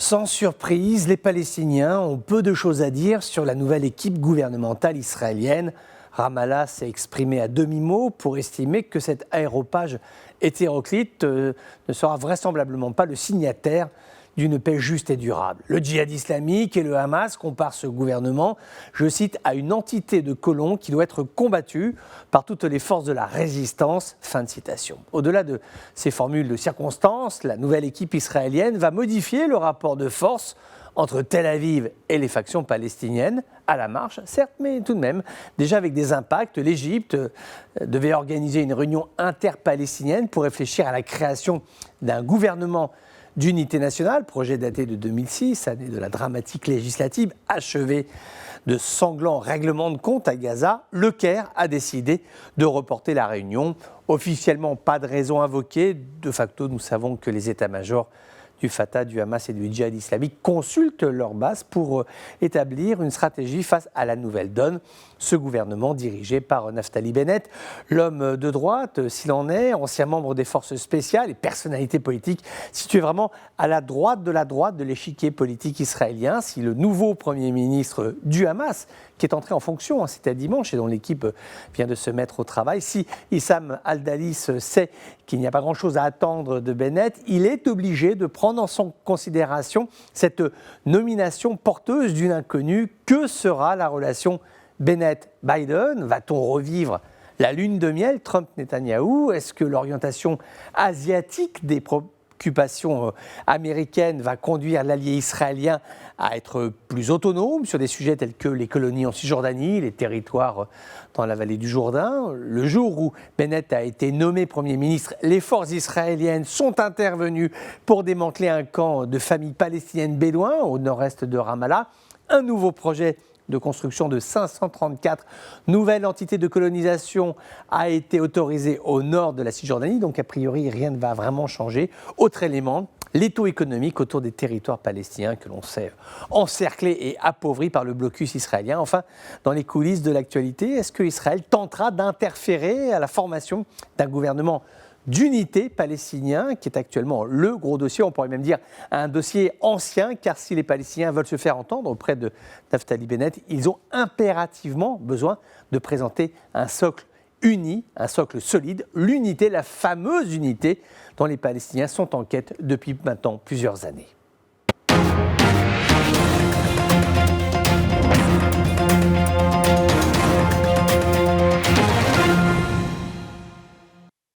Sans surprise, les Palestiniens ont peu de choses à dire sur la nouvelle équipe gouvernementale israélienne. Ramallah s'est exprimé à demi-mot pour estimer que cet aéropage hétéroclite ne sera vraisemblablement pas le signataire d'une paix juste et durable. Le djihad islamique et le Hamas comparent ce gouvernement, je cite, à une entité de colons qui doit être combattue par toutes les forces de la résistance. Fin de citation. Au-delà de ces formules de circonstance, la nouvelle équipe israélienne va modifier le rapport de force entre Tel Aviv et les factions palestiniennes, à la marche, certes, mais tout de même, déjà avec des impacts. L'Égypte devait organiser une réunion interpalestinienne pour réfléchir à la création d'un gouvernement d'unité nationale, projet daté de 2006, année de la dramatique législative, achevé de sanglants règlements de compte à Gaza. Le Caire a décidé de reporter la réunion. Officiellement, pas de raison invoquée. De facto, nous savons que les états-majors du Fatah, du Hamas et du djihad islamique consultent leur base pour établir une stratégie face à la nouvelle donne. Ce gouvernement dirigé par Naftali Bennett, l'homme de droite, s'il en est, ancien membre des forces spéciales et personnalité politique, situé vraiment à la droite de l'échiquier politique israélien. Si le nouveau Premier ministre du Hamas, qui est entré en fonction, c'était dimanche et dont l'équipe vient de se mettre au travail, si Issam Al-Dalis sait qu'il n'y a pas grand-chose à attendre de Bennett, il est obligé de prendre en considération cette nomination porteuse d'une inconnue. Que sera la relation Bennett-Biden? Va-t-on revivre la lune de miel Trump-Netanyahou? Est-ce que l'orientation asiatique des préoccupations américaines va conduire l'allié israélien à être plus autonome sur des sujets tels que les colonies en Cisjordanie, les territoires dans la vallée du Jourdain? Le jour où Bennett a été nommé Premier ministre, les forces israéliennes sont intervenues pour démanteler un camp de familles palestiniennes bédouins au nord-est de Ramallah. Un nouveau projet de construction de 534 nouvelles entités de colonisation a été autorisé au nord de la Cisjordanie, donc a priori rien ne va vraiment changer. Autre élément, l'étau économique autour des territoires palestiniens que l'on sait encerclés et appauvris par le blocus israélien. Enfin, dans les coulisses de l'actualité, est-ce que Israël tentera d'interférer à la formation d'un gouvernement d'unité palestinien, qui est actuellement le gros dossier, on pourrait même dire un dossier ancien, car si les Palestiniens veulent se faire entendre auprès de Naftali Bennett, ils ont impérativement besoin de présenter un socle uni, un socle solide, l'unité, la fameuse unité dont les Palestiniens sont en quête depuis maintenant plusieurs années.